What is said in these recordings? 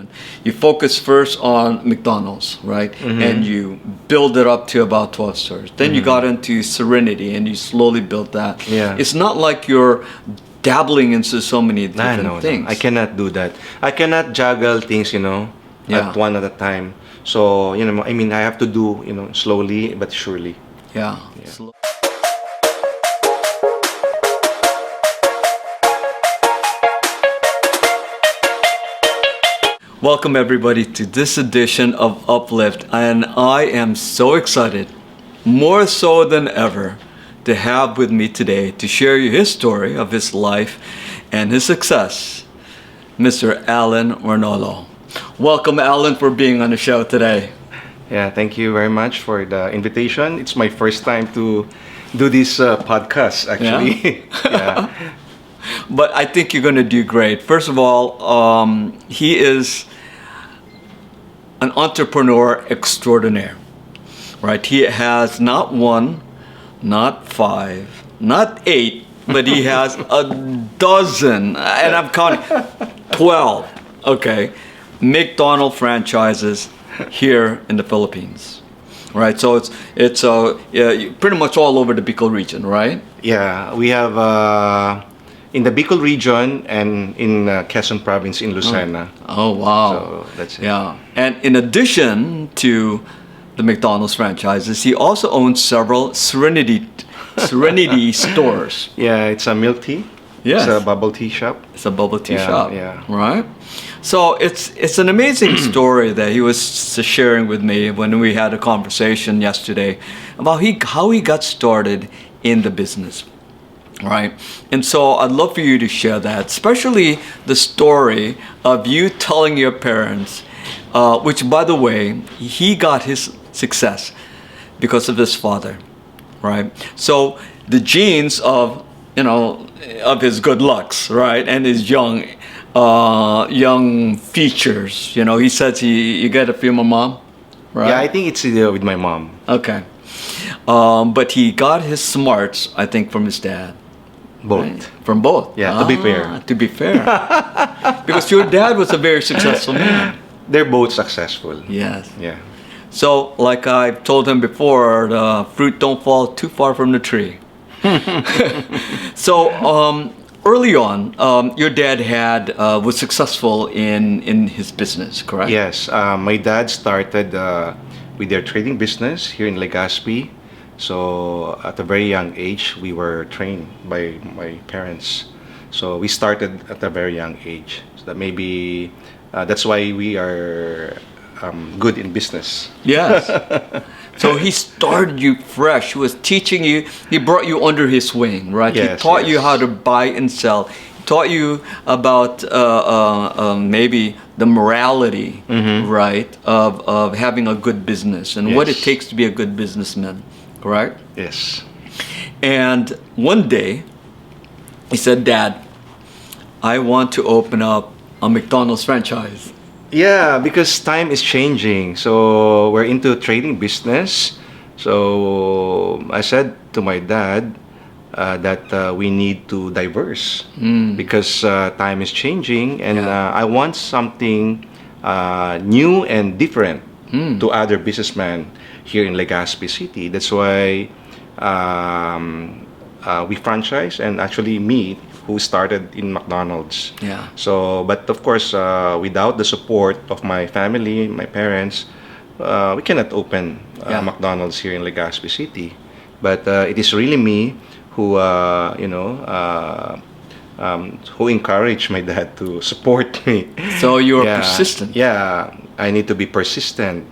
doing. You focus first on McDonald's, right? And you build it up to about 12 stores. Then you got into Serenity and you slowly built that. Yeah. It's not like you're dabbling into so many different No, things. I cannot do that. I cannot juggle things, at one at a time. So, I have to do, slowly but surely. Yeah. Welcome everybody to this edition of Uplift, and I am so excited, more so than ever, to have with me today to share you his story of his life and his success, Mr. Alan Rañola. Welcome, Alan, for being on the show today. Yeah, thank you very much for the invitation. It's my first time to do this podcast, actually. Yeah? But I think you're going to do great. First of all, he is an entrepreneur extraordinaire, right? He has not one, not five, not eight, but he has a dozen, and I'm counting 12, okay, McDonald's franchises here in the Philippines, right? So it's pretty much all over the Bicol region, right? Yeah, we have in the Bicol region and in Quezon province in Lucena. Oh wow! So that's it. Yeah, and in addition to the McDonald's franchises, he also owns several Serenity stores. Yeah, it's a milk tea. Yes. It's a bubble tea shop. It's a bubble tea Yeah, shop. yeah. Right. So it's an amazing story that he was sharing with me when we had a conversation yesterday about how he got started in the business. Right. And so I'd love for you to share that, especially the story of you telling your parents, which, by the way, he got his success because of his father. Right. So the genes of his good looks, right, and his young features. He says you get it from my mom, right? Yeah, I think it's with my mom. Okay. But he got his smarts, I think, from his dad. Both. Right? From both. Yeah, to be fair. To be fair. Because your dad was a very successful man. They're both successful. Yes. Yeah. So, like I've told him before, the fruit don't fall too far from the tree. So, early on, your dad was successful in his business, correct? Yes. My dad started with their trading business here in Legazpi. So at a very young age, we were trained by my parents. So we started at a very young age. So that maybe that's why we are good in business. Yes. So he started you fresh. He was teaching you. He brought you under his wing, right? Yes, he taught you yes. how to buy and sell. He taught you about maybe the morality, right, of having a good business and what it Yes. takes to be a good businessman, correct? Yes. And one day, he said, "Dad, I want to open up a McDonald's franchise." Yeah, because time is changing. So we're into trading business. So I said to my dad that we need to diverse because time is changing, and I want something new and different to other businessmen here in Legazpi City. That's why we franchise, and actually me who started in McDonald's. Yeah. So, but of course, without the support of my family, my parents, we cannot open McDonald's here in Legazpi City. But it is really me who, who encouraged my dad to support me. So you were persistent. Yeah, I need to be persistent.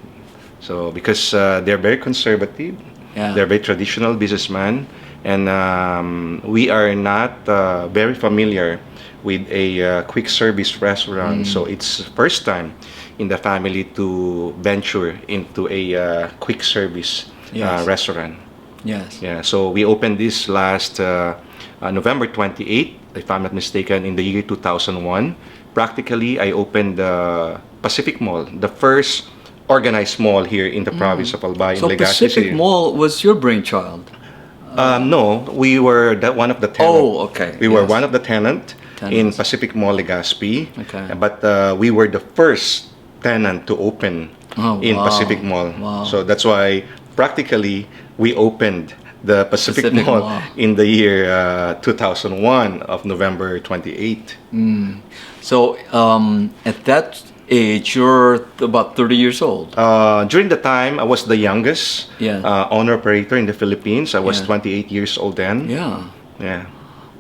So because they're very conservative, they're very traditional businessmen. And we are not very familiar with a quick service restaurant. So it's first time in the family to venture into a quick service restaurant. Yes. Yeah. So we opened this last November 28th, if I'm not mistaken, in the year 2001. Practically, I opened the Pacific Mall, the first organized mall here in the province of Albay in Legazpi Pacific City. Mall was your brainchild. No, we were one of the tenants. Oh, okay. We were one of the tenants. in Pacific Mall, Legazpi. Okay. But we were the first tenant to open in wow. Pacific Mall. Wow. So that's why practically we opened the Pacific, Pacific Mall, Mall. in the year 2001 of November 28. So at that age, you're about 30 years old. During the time, I was the youngest Yeah. owner operator in the Philippines. I was Yeah. 28 years old then. Yeah. Yeah.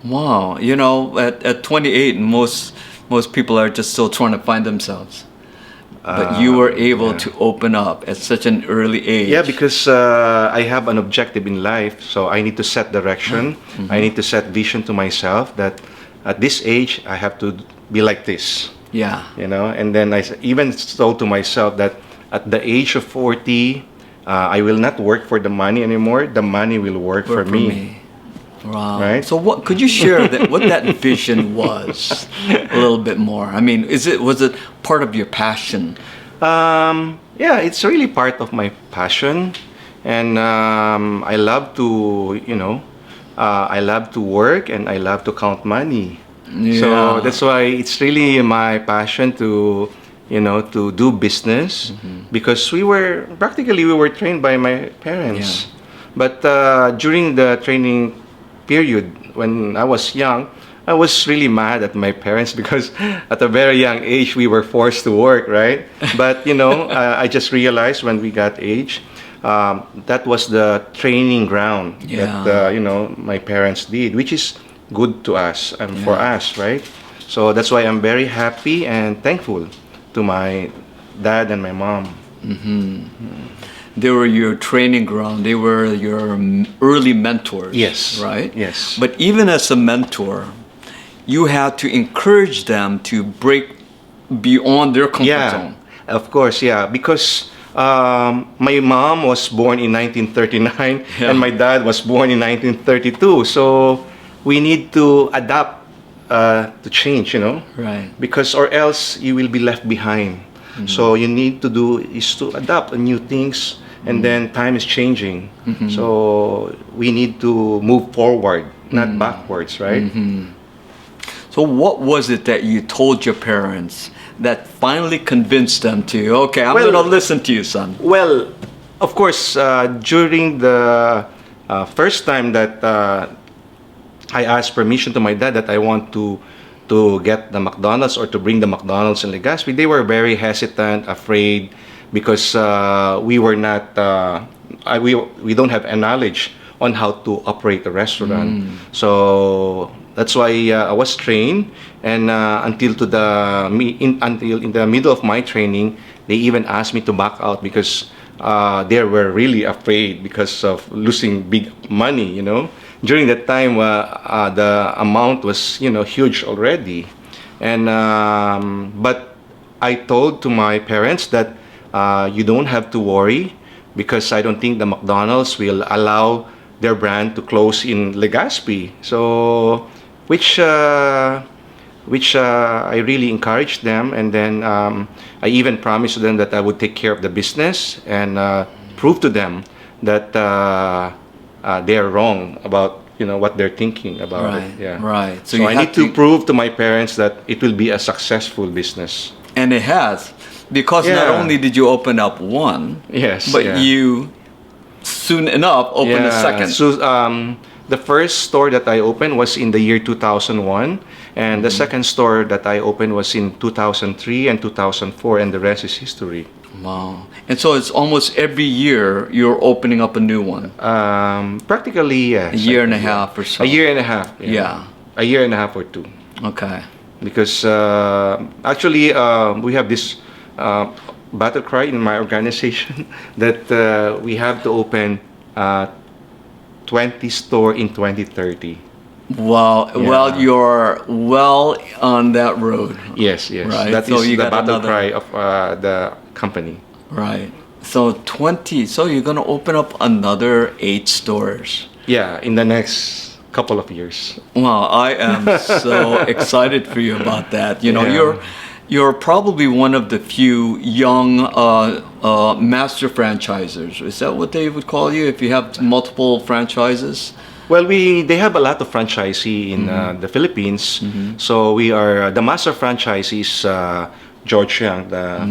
Wow. You know, at 28, most people are just still trying to find themselves. But you were able to open up at such an early age. Yeah, because I have an objective in life, so I need to set direction. I need to set vision to myself that at this age I have to be like this. Yeah. You know, and then I even told to myself that at the age of 40, I will not work for the money anymore. The money will work for me. Wow. Right? So what could you share what that vision was a little bit more? I mean, was it part of your passion? Yeah, it's really part of my passion, and I love to, I love to work and I love to count money. Yeah. So that's why it's really my passion to, to do business, because we were trained by my parents. Yeah. But during the training period when I was young, I was really mad at my parents because at a very young age we were forced to work, right? But I just realized when we got age, that was the training ground that my parents did, which is good to us and for us, right? So that's why I'm very happy and thankful to my dad and my mom. They were your training ground. They were your early mentors. Yes. Right? Yes. But even as a mentor, you had to encourage them to break beyond their comfort zone. Of course, yeah. Because my mom was born in 1939 and my dad was born in 1932. So we need to adapt to change, Right. because or else you will be left behind. So you need to do is to adapt to new things, and then time is changing. So we need to move forward, not backwards, right? So what was it that you told your parents that finally convinced them to, okay, I'm going to listen to you, son? Well, of course, during the first time that I asked permission to my dad that I want to get the McDonald's or to bring the McDonald's in Legazpi, they were very hesitant, afraid, because we were not, we don't have a knowledge on how to operate a restaurant. So that's why I was trained, and until in the middle of my training, they even asked me to back out because they were really afraid because of losing big money. During that time, the amount was huge already, and but I told to my parents that you don't have to worry, because I don't think the McDonald's will allow their brand to close in Legazpi. So which I really encouraged them, and then I even promised them that I would take care of the business and prove to them that they are wrong about what they're thinking about it. Yeah. Right. So I need to prove to my parents that it will be a successful business. And it has, because not only did you open up one, but you soon enough opened a second. So the first store that I opened was in the year 2001, and the second store that I opened was in 2003 and 2004, and the rest is history. Wow. And so it's almost every year you're opening up a new one. Practically, yes. A year and a half or so. A year and a half. Yeah. A year and a half or two. Okay. Because actually we have this battle cry in my organization that we have to open 20 store in 2030. Wow. Yeah. Well, you're well on that road. Yes. Right. That So is you the got battle another- cry of the company. Right. So 20. So you're going to open up another 8 stores. Yeah, in the next couple of years. Wow, I am so excited for you about that. Yeah. You're probably one of the few young master franchisers. Is that what they would call you if you have multiple franchises? Well, they have a lot of franchisee in the Philippines. So we are the master franchisee is George Yang, the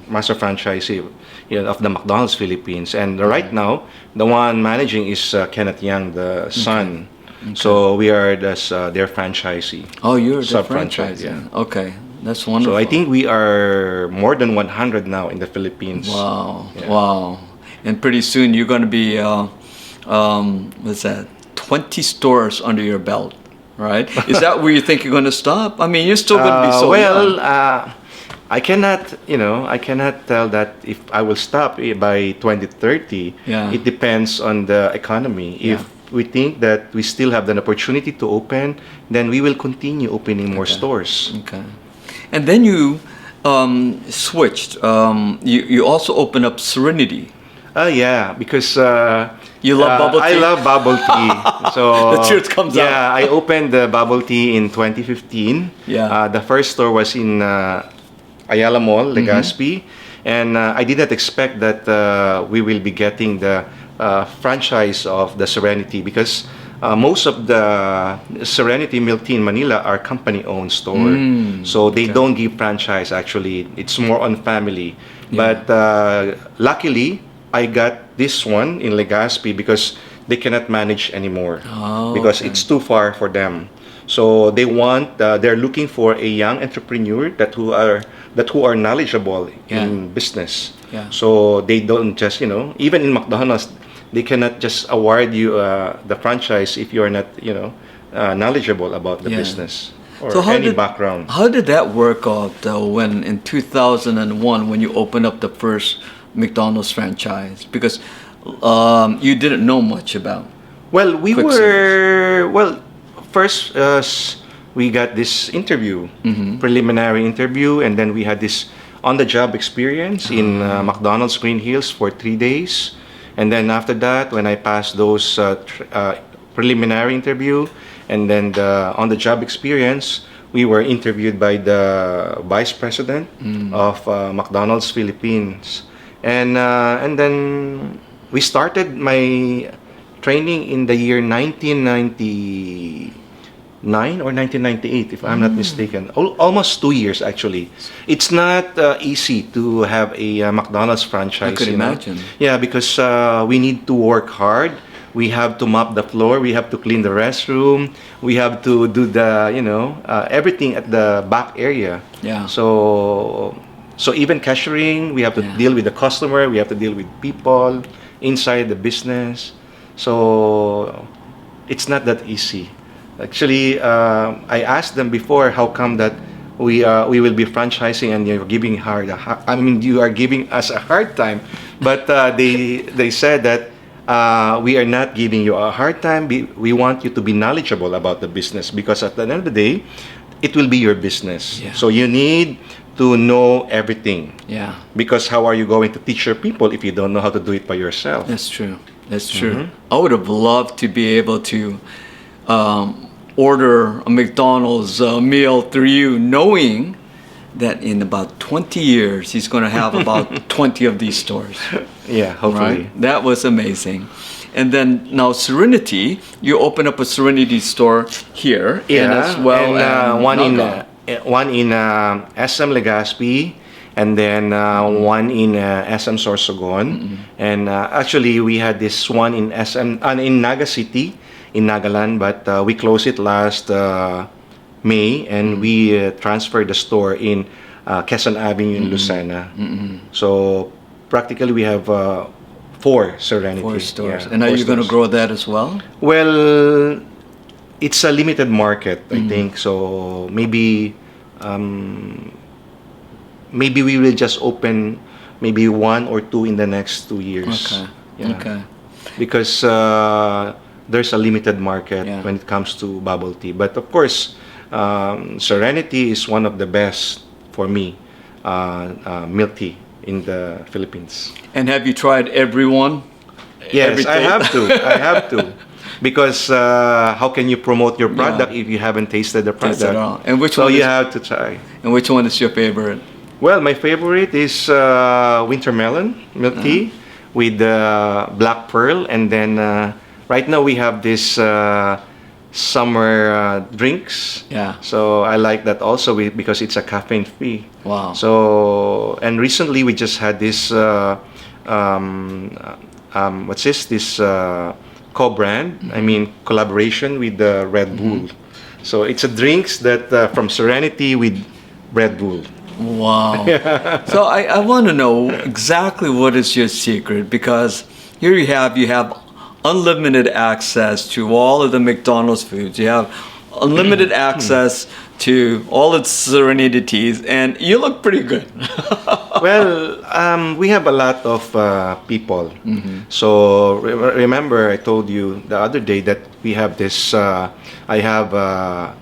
master franchisee of the McDonald's Philippines. And right now, the one managing is Kenneth Yang, the son. Okay. So we are their franchisee. Oh, you're the sub-franchisee. franchisee. Yeah. Okay, that's wonderful. So I think we are more than 100 now in the Philippines. Wow, Yeah. wow. And pretty soon you're going to be, what's that, 20 stores under your belt, right? Is that where you think you're going to stop? I mean, you're still going to be so young. I cannot tell that if I will stop by 2030. Yeah. It depends on the economy. Yeah. If we think that we still have an opportunity to open, then we will continue opening more stores. Okay. And then you switched. You also opened up Serenity. Yeah, because You love bubble tea? I love bubble tea. So The truth comes out. Yeah, I opened the bubble tea in 2015. Yeah. The first store was in Ayala Mall, Legazpi, and I did not expect that we will be getting the franchise of the Serenity, because most of the Serenity milk tea in Manila are company-owned store, so they don't give franchise. Actually, it's more on family. But luckily, I got this one in Legazpi because they cannot manage anymore, because it's too far for them. So they want, they're looking for a young entrepreneur that who are knowledgeable in business. Yeah. So they don't just, even in McDonald's, they cannot just award you the franchise if you are not, knowledgeable about the business or background. How did that work out though, when in 2001 when you opened up the first McDonald's franchise? Because you didn't know much about. Well, quick service. First we got this interview, preliminary interview, and then we had this on-the-job experience in McDonald's Green Hills for 3 days. And then after that, when I passed those preliminary interview and then the on-the-job experience, we were interviewed by the vice president of McDonald's Philippines. And then we started my training in the year 1999 or 1998, if I'm not mistaken. Almost 2 years, actually. It's not easy to have a McDonald's franchise. I could imagine. Yeah, because we need to work hard. We have to mop the floor. We have to clean the restroom. We have to do the, everything at the back area. Yeah. So even cashiering, we have to deal with the customer. We have to deal with people inside the business. So it's not that easy. Actually, I asked them before, how come that we will be franchising and you're giving you are giving us a hard time. But they said that we are not giving you a hard time. We want you to be knowledgeable about the business, because at the end of the day, it will be your business. Yeah. So you need to know everything. Yeah. Because how are you going to teach your people if you don't know how to do it by yourself? That's true. That's true. I would have loved to be able to order a McDonald's meal through you, knowing that in about 20 years he's going to have about 20 of these stores. Yeah, hopefully. Right? That was amazing. And then now Serenity, you open up a Serenity store here, and as well, and one in SM Legazpi, and then one in SM Sorsogon, and actually we had this one in in Naga City, in Nagaland, but we closed it last May, and we transferred the store in Quezon Avenue in Lucena. So practically we have 4 Serenity. 4 stores. Yeah, and are 4 you going to stores. grow that as well? Well, it's a limited market, I think. So maybe we will just open maybe 1 or 2 in the next 2 years. Okay. Yeah. Okay. Because there's a limited market when it comes to bubble tea. But of course, Serenity is one of the best for me milk tea in the Philippines. And have you tried everyone? Yes, I have to. Because how can you promote your product if you haven't tasted the product? Taste it all. And which so one you is, have to try. And which one is your favorite? Well, my favorite is winter melon milk tea with black pearl, and then right now we have this summer drinks. Yeah. So I like that also because it's a caffeine free. Wow. So and recently we just had this what's this co-brand? I mean collaboration with the Red Bull. So it's a drinks that from Serenity with Red Bull. Wow. So I want to know exactly what is your secret, because here you have unlimited access to all of the McDonald's foods. You have unlimited access to all its Serenity teas, and you look pretty good. Well, we have a lot of people. So remember, I told you the other day that we have this. I have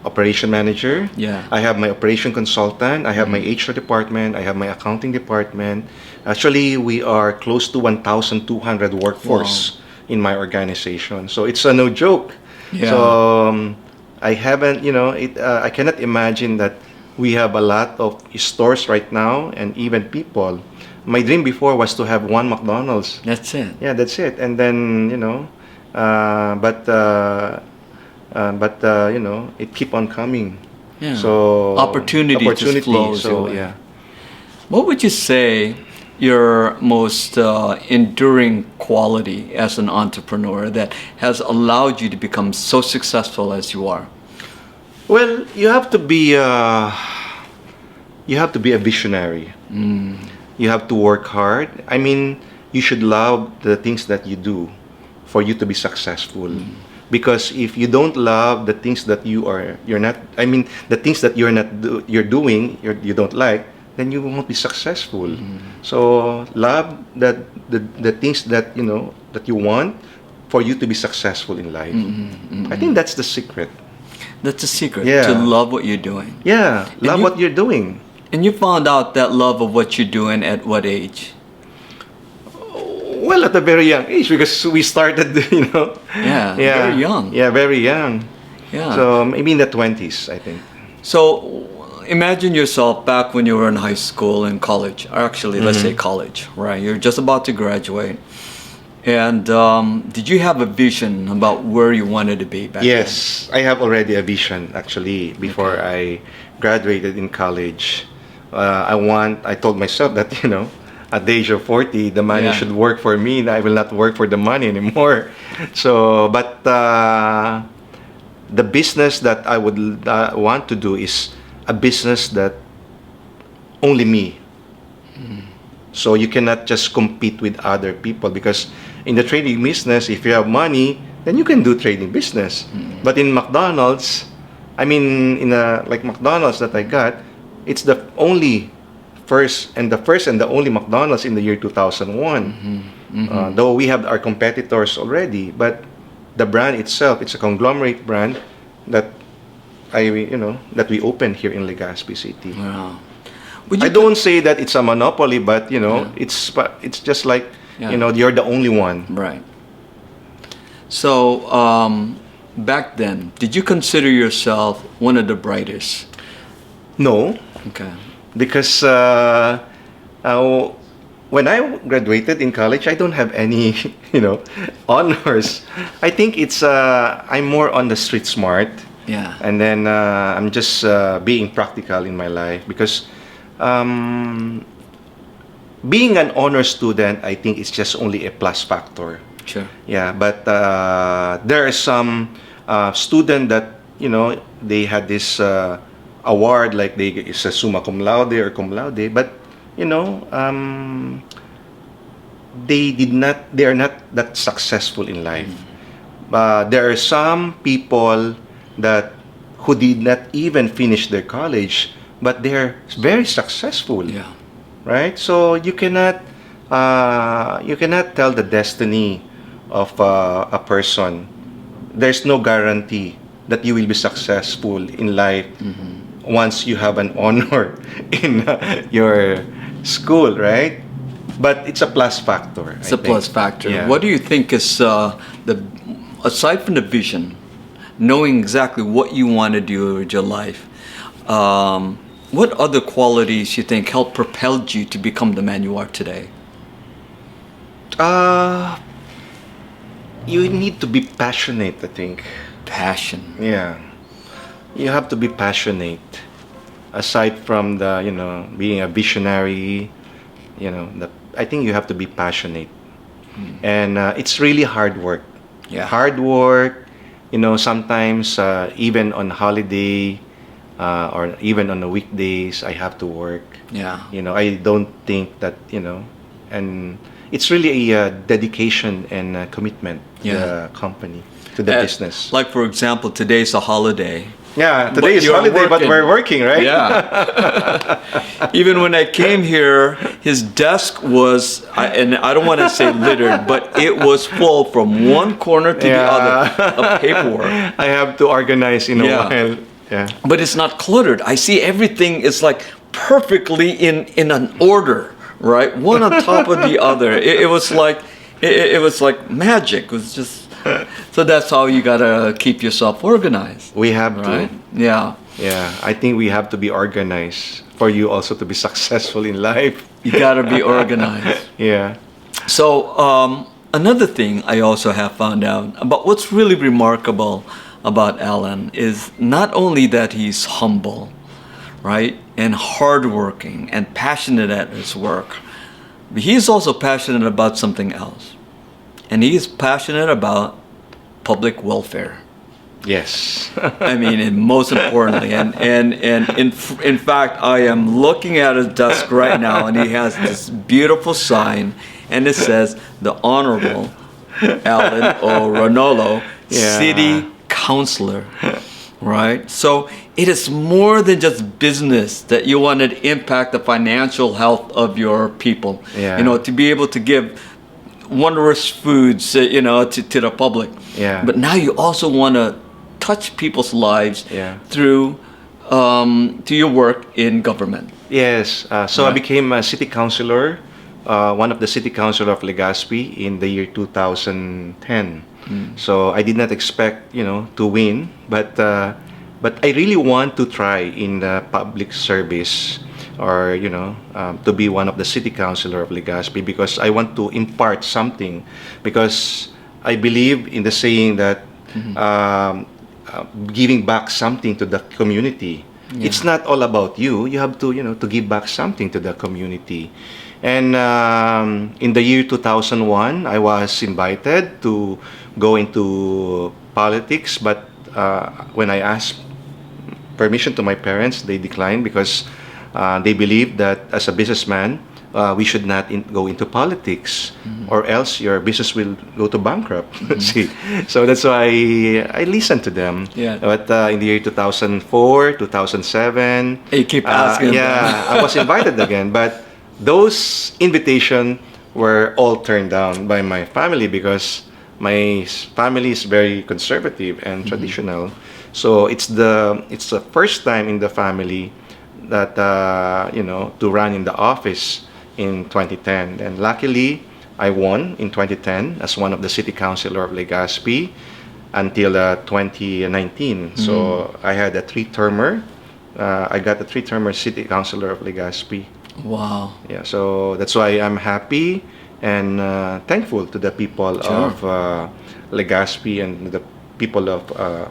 operation manager. Yeah. I have my operation consultant. I have my HR department. I have my accounting department. Actually, we are close to 1,200 workforce in my organization. So it's a no joke. Yeah. So I haven't, I cannot imagine that we have a lot of stores right now and even people. My dream before was to have one McDonald's. That's it. Yeah, that's it. And then, it keep on coming. Yeah. So Opportunity just flows So away. yeah. What would you say your most enduring quality as an entrepreneur that has allowed you to become so successful as you are? Well, you have to be a visionary. You have to work hard. I mean, you should love the things that you do for you to be successful. Because if you don't love the things that the things that you're doing, you don't like, then you won't be successful. So love the things that that you want for you to be successful in life. I think that's the secret. That's the secret, Yeah. to love what you're doing. Yeah, love what you're doing. And you found out that love of what you're doing at what age? Well, at a very young age, because we started, Yeah, very young. Yeah, very young. Yeah. So maybe in the 20s, I think. So imagine yourself back when you were in high school and college, or actually, let's say college, right? You're just about to graduate. And did you have a vision about where you wanted to be back Yes, I have already a vision actually before I graduated in college. I told myself that, at the age of 40, the money Yeah. should work for me, and I will not work for the money anymore. So, but the business that I would want to do is a business that only me. So you cannot just compete with other people, because in the trading business, if you have money, then you can do trading business. But in McDonald's, like McDonald's that I got, it's the first and the only McDonald's in the year 2001. Though we have our competitors already, but the brand itself, it's a conglomerate brand that that we opened here in Legazpi City. Wow. I don't say that it's a monopoly, but it's just like you're the only one. Right. So back then, did you consider yourself one of the brightest? No, Okay. because when I graduated in college, I don't have any honors. I think it's I'm more on the street smart, Yeah. and then I'm just being practical in my life, because being an honor student, I think it's just only a plus factor. Sure. Yeah, but there are some student that they had this award, like it's a summa cum laude or cum laude, but they are not that successful in life. There are some people who did not even finish their college, but they're very successful. Yeah. Right? So you cannot tell the destiny of a person. There's no guarantee that you will be successful in life once you have an honor in your school, right? But it's a plus factor. It's a plus factor. Yeah. What do you think is aside from the vision, knowing exactly what you want to do with your life, what other qualities you think helped propel you to become the man you are today? you need to be passionate, I think. Passion. Yeah. You have to be passionate. Aside from the, being a visionary, I think you have to be passionate. And it's really hard work. Yeah. Hard work, sometimes even on holiday or even on the weekdays, I have to work. Yeah. I don't think that, and it's really a dedication and a commitment to Yeah. the company, to the business. Like, for example, today's a holiday. Yeah, But today is you're holiday, but working. we're working, right? Yeah. Even when I came here, his desk was, and I don't want to say littered, but it was full from one corner to the other of paperwork. I have to organize in a Yeah. while. Yeah. But it's not cluttered. I see everything is like perfectly in an order, right? One on top of the other. It was like it was like magic. It was just so that's how you gotta keep yourself organized. We have Right? to. Yeah. Yeah, I think we have to be organized for you also to be successful in life. You gotta be organized. Yeah. So another thing I also have found out about what's really remarkable about Alan is not only that he's humble, right, and hardworking and passionate at his work, but he's also passionate about something else. And he is passionate about public welfare. Yes. I mean, and most importantly, and in fact, I am looking at his desk right now, and he has this beautiful sign, and it says, "The Honorable Alan O. Rañola, Yeah. City Councilor." Right? So it is more than just business that you want to impact the financial health of your people. Yeah. To be able to give wondrous foods, to the public. Yeah. But now you also want to touch people's lives Yeah. through to your work in government. Yes. So I Right. became a city councilor, one of the city councilor of Legazpi in the year 2010. So I did not expect, to win, but I really want to try in the public service or, to be one of the city councilor of Legazpi because I want to impart something because I believe in the saying that giving back something to the community. Yeah. It's not all about you. You have to, to give back something to the community. And in the year 2001, I was invited to go into politics, but when I asked permission to my parents, they declined because they believe that as a businessman, we should not go into politics, or else your business will go to bankrupt. See, so that's why I listened to them. Yeah. But in the year 2004, 2007, You keep asking yeah, I was invited again, but those invitations were all turned down by my family because my family is very conservative and traditional. So it's the first time in the family that to run in the office in 2010. And luckily, I won in 2010 as one of the city councilor of Legazpi until 2019. So I had a three-termer. I got a three-termer city councilor of Legazpi. Wow. Yeah, so that's why I'm happy and thankful to the people Sure. of Legazpi and the people of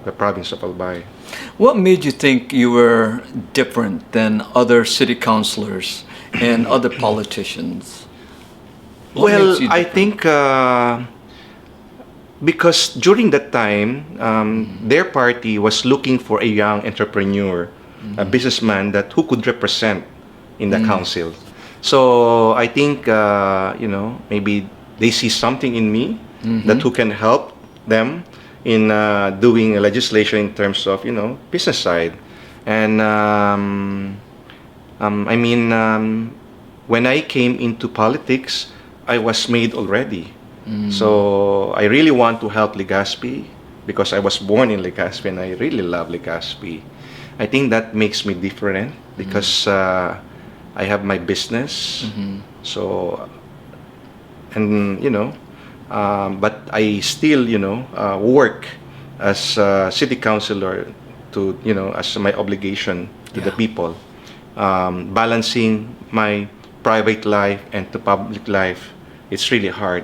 the province of Albay. What made you think you were different than other city councilors and other politicians? What Well, makes you I different? think because during that time, their party was looking for a young entrepreneur, a businessman who could represent in the council. So I think maybe they see something in me that who can help them in doing legislation in terms of business side. And when I came into politics, I was made already. So I really want to help Legazpi because I was born in Legazpi and I really love Legazpi. I think that makes me different because I have my business. So, and but I still work as a city councilor to as my obligation to the Yeah. people, balancing my private life and the public life. It's really hard.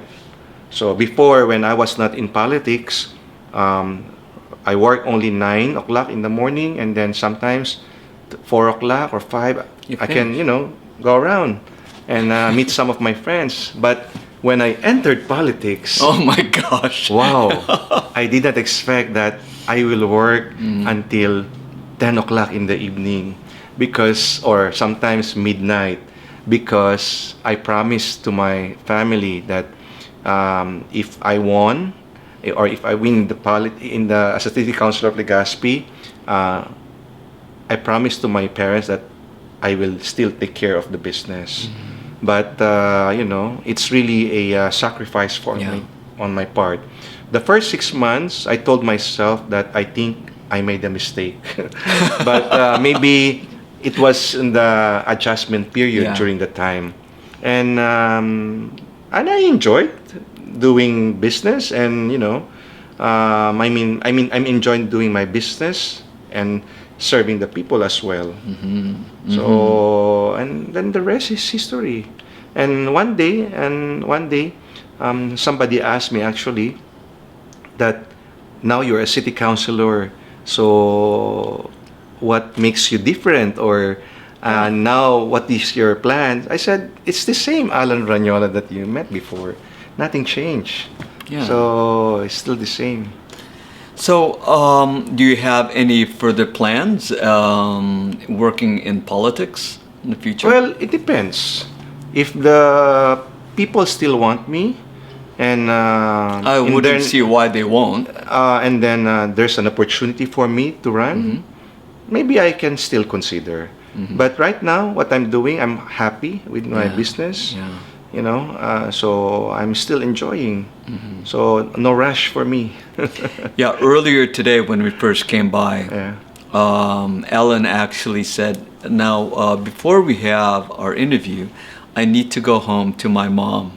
So before, when I was not in politics, I work only 9 o'clock in the morning, and then sometimes 4 o'clock or 5, You I can, finish. go around and meet some of my friends. But when I entered politics, Oh my gosh. wow, I did not expect that I will work until 10 o'clock in the evening or sometimes midnight, because I promised to my family that if I won or if I win as a city councilor of Legazpi, I promised to my parents that I will still take care of the business. But it's really a sacrifice for me on my part. The first 6 months, I told myself that I think I made a mistake, but maybe it was in the adjustment period Yeah. during the time, and I enjoyed doing business, and I'm enjoying doing my business and serving the people as well. So, and then the rest is history. And one day, somebody asked me actually that now you're a city councilor, so what makes you different, or now what is your plan? I said, it's the same Alan Rañola that you met before. Nothing changed. Yeah. So it's still the same. So, do you have any further plans working in politics in the future? Well, it depends. If the people still want me, and I wouldn't see why they won't. and then there's an opportunity for me to run, maybe I can still consider. But right now, what I'm doing, I'm happy with my business. Yeah. So I'm still enjoying. So no rush for me. Yeah, earlier today when we first came by, Yeah. Ellen actually said, now, before we have our interview, I need to go home to my mom.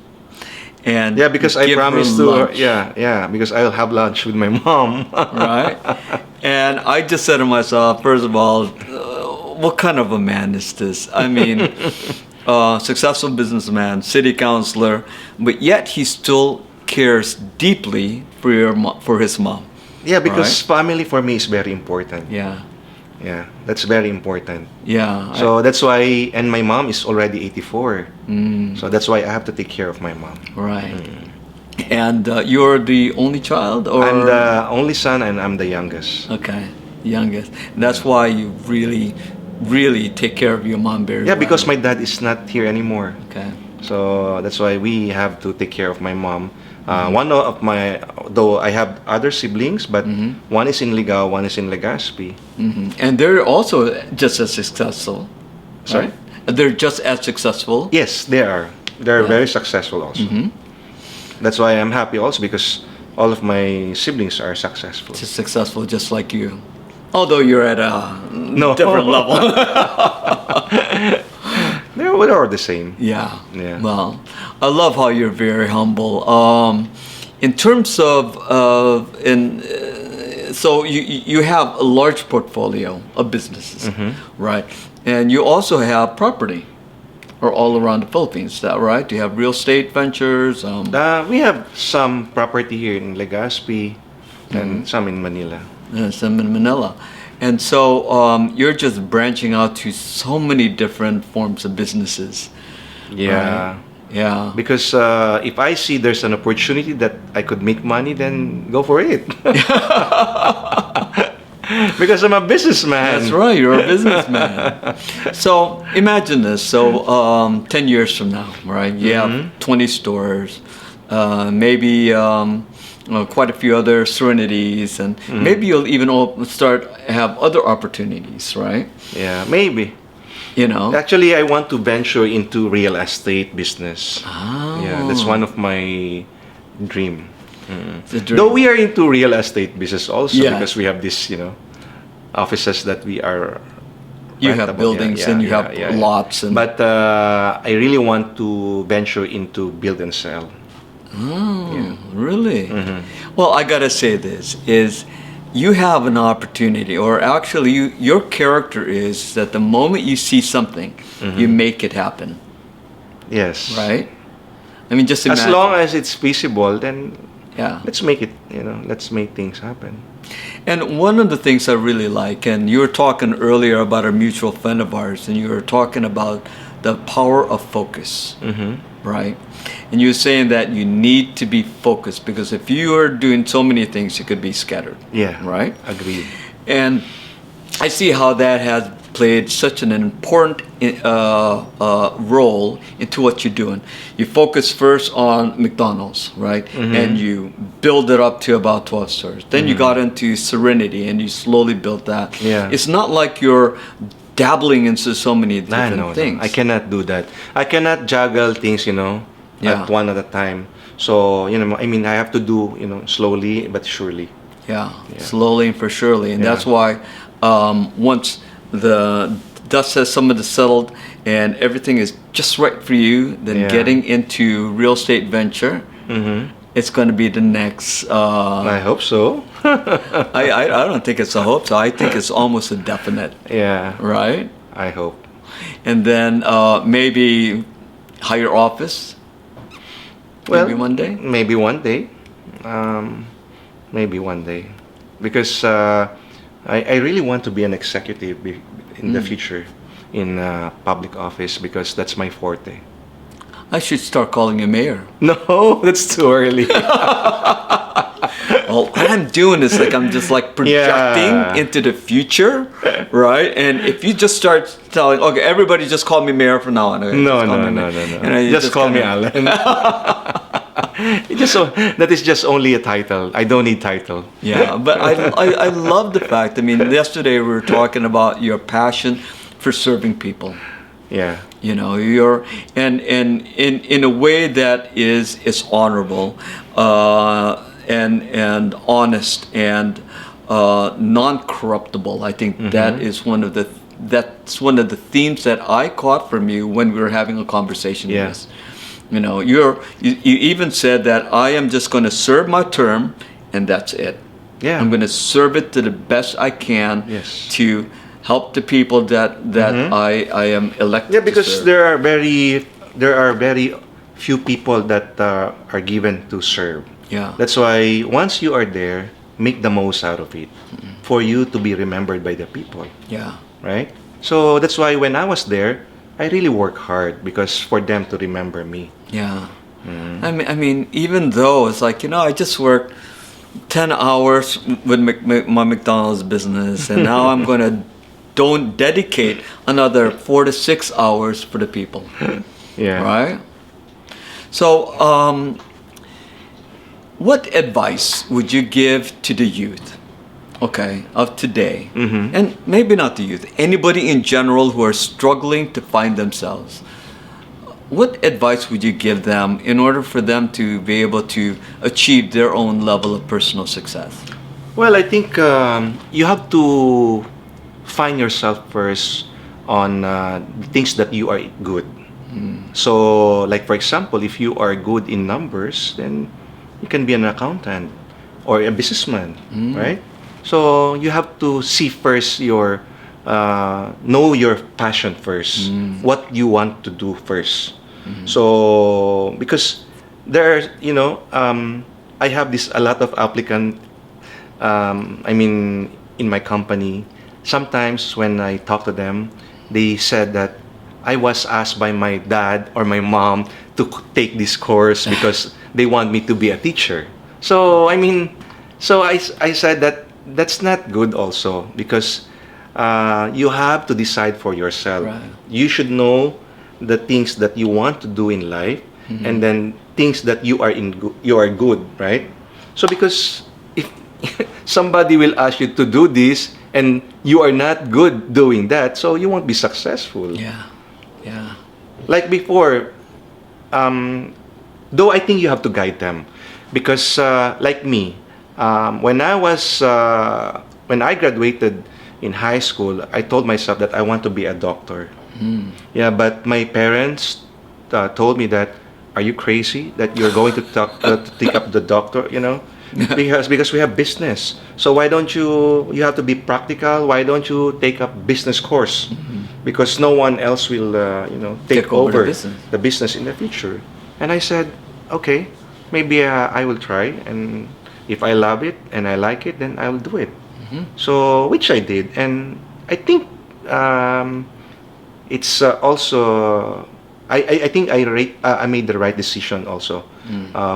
And Yeah, because I give her promised to. lunch, Yeah, because I'll have lunch with my mom. right? And I just said to myself, first of all, what kind of a man is this? I mean, successful businessman, city councilor, but yet he still cares deeply for his mom. Yeah, because Right. family for me is very important. Yeah, Yeah, that's very important. yeah. So that's why, and my mom is already 84. So that's why I have to take care of my mom. Right. And you're the only child, or I'm the only son, and I'm the youngest. okay, youngest. That's why you really, really take care of your mom very Yeah, well. because my dad is not here anymore. Okay. So that's why we have to take care of my mom. Though I have other siblings, but one is in Ligao, one is in Legazpi. And they're also just as successful. Sorry? Right? They're just as successful. Yes, they are. They're very successful also. That's why I'm happy also, because all of my siblings are successful. Just successful, just like you. Although you're at a No. different level. They're all the same. Yeah. Yeah. Well, I love how you're very humble. In terms of so you have a large portfolio of businesses, right? And you also have property, or all around the Philippines. Is that right? Do you have real estate ventures? We have some property here in Legazpi and some in Manila. Some in Manila. And so you're just branching out to so many different forms of businesses. Yeah. Yeah. Because if I see there's an opportunity that I could make money, then go for it. Because I'm a businessman. That's right, you're a businessman. So imagine this. So 10 years from now, right? You have 20 stores, maybe quite a few other serenities, and maybe you'll even have other opportunities, right? Yeah, maybe. You know? Actually, I want to venture into real estate business. Oh. Yeah, that's one of my dream. It's a dream. Though we are into real estate business also, Yeah. because we have this, offices that we are. You have rentable. buildings and you have lots. And But I really want to venture into build and sell. Oh, really? Well, I gotta say this is you have an opportunity, or actually your character is that the moment you see something, you make it happen, Yes. right? I mean, just As imagine. long as it's feasible, then Yeah. let's make it. Let's make things happen. And one of the things I really like, and you were talking earlier about a mutual friend of ours, and you were talking about the power of focus, right? And you were saying that you need to be focused because if you are doing so many things, you could be scattered. Yeah. Right? Agreed. And I see how that has played such an important role into what you're doing. You focus first on McDonald's, right? And you build it up to about 12 stores. Then you got into Serenity and you slowly built that. Yeah. It's not like you're dabbling into so many different No. things. I cannot do that. I cannot juggle things, Yeah. at one at a time. So, I mean, I have to do, slowly but surely. Yeah, slowly and for surely. And Yeah. that's why once the dust has somewhat settled and everything is just right for you, then Yeah. getting into real estate venture, it's going to be the next. I hope so. I don't think it's a hope, so I think it's almost a definite, Yeah, right? I hope. And then maybe higher office, maybe one day. Maybe one day. Maybe one day. Because I really want to be an executive in the future in public office because that's my forte. I should start calling you mayor. No, that's too early. Well, what I'm doing is like I'm just like projecting Yeah. into the future, right? And if you just start telling, okay, everybody just call me mayor from now on. Okay, No, just call no, me no, mayor. no, no. And I Just call me kinda- Alan. That is just only a title. I don't need title. Yeah, but I love the fact. I mean, yesterday we were talking about your passion for serving people. Yeah. You're and in a way that is honorable, and honest and non-corruptible. I think that's one of the themes that I caught from you when we were having a conversation. Yeah. With us. You even said that I am just going to serve my term and that's it. Yeah. I'm going to serve it to the best I can. Yes. To help the people that I am elected. Yeah, to because serve. there are very few people that are given to serve. Yeah. That's why once you are there, make the most out of it for you to be remembered by the people, Yeah. right? So that's why when I was there, I really work hard because for them to remember me. Yeah. I mean, even though it's like, I just worked 10 hours with my McDonald's business, and now I'm going to don't dedicate another 4 to 6 hours for the people. Yeah. Right? So, what advice would you give to the youth, of today? And maybe not the youth, anybody in general who are struggling to find themselves. What advice would you give them in order for them to be able to achieve their own level of personal success? Well, I think you have to find yourself first on the things that you are good. So, like for example, if you are good in numbers, then you can be an accountant or a businessman, right? So you have to see first know your passion first, what you want to do first. So because there's, I have a lot of applicant. In my company, sometimes when I talk to them, they said that I was asked by my dad or my mom to take this course because they want me to be a teacher. So I said that that's not good also because you have to decide for yourself. Right. You should know the things that you want to do in life and then things that you are good, right? So because if somebody will ask you to do this and you are not good doing that, so you won't be successful. Yeah. Yeah. Like before, though I think you have to guide them because like me, when I graduated in high school, I told myself that I want to be a doctor. Yeah, but my parents told me that, are you crazy that you're going to take up the doctor, because we have business. So why don't you have to be practical, why don't you take up business course? Because no one else will take over over the business. the business in the future. And I said, okay, maybe I will try, and if I love it and I like it, then I will do it. So, which I did, and I think it's also I think I made the right decision also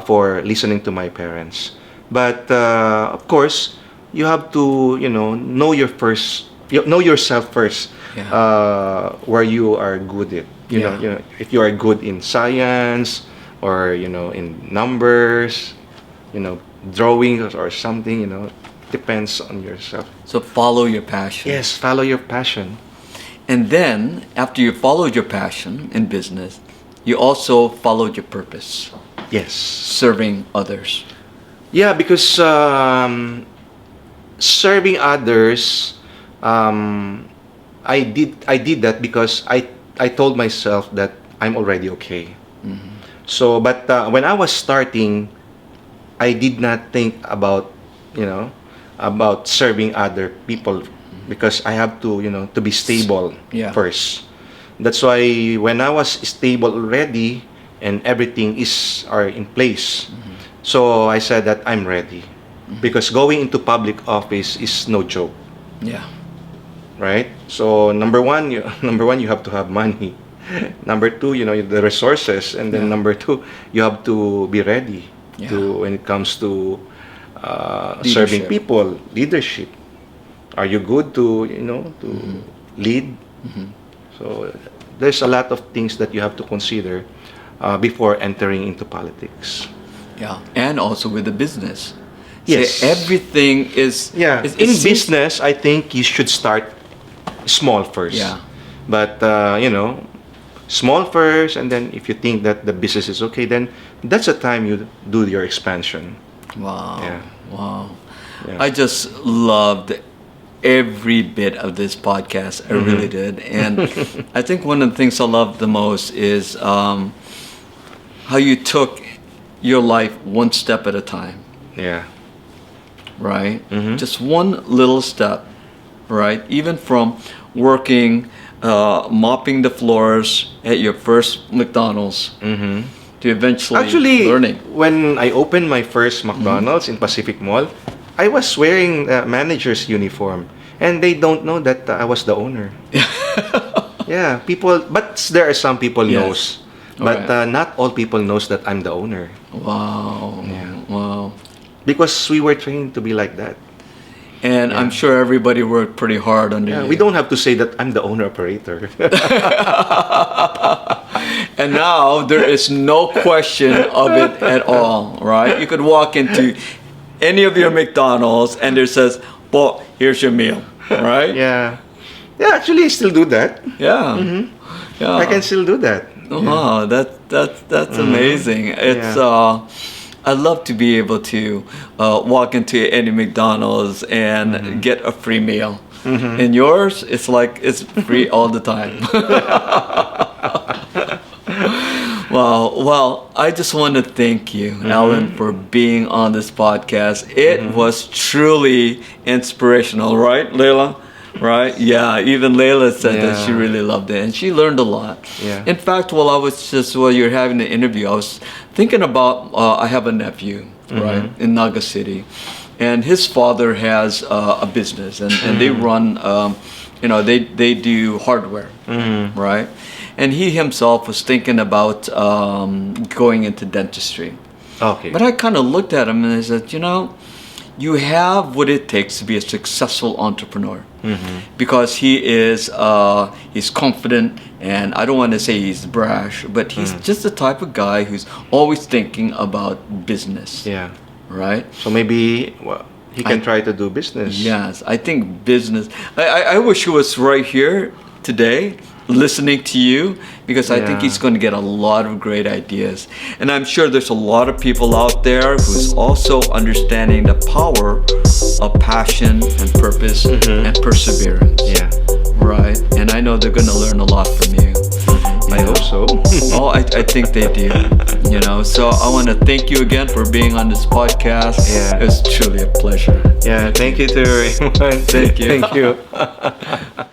for listening to my parents. But of course, you have to know yourself first. Yeah. Where you are good at. You know, if you are good in science or in numbers, drawing or something. Depends on yourself. So follow your passion. Yes, follow your passion. And then, after you followed your passion in business, you also followed your purpose, Yes. serving others. Yeah, because serving others, I did that because I told myself that I'm already okay. So, but when I was starting, I did not think about serving other people because I have to be stable Yeah. first. That's why when I was stable already and everything are in place, so I said that I'm ready because going into public office is no joke, Yeah. right? So number one, you have to have money. Number two, the resources, and then Yeah. number two, you have to be ready Yeah. when it comes to serving Leadership. people, leadership. Are you good to lead? So there's a lot of things that you have to consider before entering into politics. Yeah. And also with the business. Yes. See, everything is... Yeah, it in seems- business, I think you should start small first. Yeah. But small first, and then if you think that the business is okay, then that's the time you do your expansion. Wow. Yeah. Wow. Yeah. I just loved every bit of this podcast. I really did. And I think one of the things I love the most is how you took your life one step at a time, Yeah. right? Just one little step, right? Even from working, mopping the floors at your first McDonald's to eventually Actually, learning. when I opened my first McDonald's in Pacific Mall, I was wearing a manager's uniform, and they don't know that I was the owner. Yeah, but there are some people Yes. knows, but Alright. not all people knows that I'm the owner Wow. Yeah. Wow. because we were trained to be like that. And I'm sure everybody worked pretty hard under Yeah, you. we don't have to say that I'm the owner operator. And now there is no question of it at all, right? You could walk into any of your McDonald's and there says, "Well, here's your meal," right? Yeah, actually, I still do that. Yeah. Yeah. I can still do that. Wow, that's amazing. It's I love to be able to walk into any McDonald's and get a free meal. In yours, it's like it's free all the time. Wow. Well, I just want to thank you, Alan, for being on this podcast. It was truly inspirational, right, Layla? Right? Yeah, even Layla said that she Yeah. really loved it and she learned a lot. Yeah. In fact, while you're having the interview, I was thinking about, I have a nephew, right, in Naga City. And his father has a business and they run, they do hardware, right? And he himself was thinking about going into dentistry. Okay. But I kind of looked at him and I said, you have what it takes to be a successful entrepreneur. Because he is he's confident, and I don't want to say he's brash, but he's just the type of guy who's always thinking about business, Yeah. right? So maybe he can try to do business. Yes, I think business. I wish he was right here today listening to you, because I think Yeah. he's going to get a lot of great ideas. And I'm sure there's a lot of people out there who's also understanding the power of passion and purpose and perseverance. Yeah. Right. And I know they're going to learn a lot from you. I hope so. Oh, I think they do. So I want to thank you again for being on this podcast. Yeah. It was truly a pleasure. Yeah. Thank you to everyone. Thank you. Thank you.